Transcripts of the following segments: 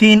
3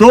2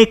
1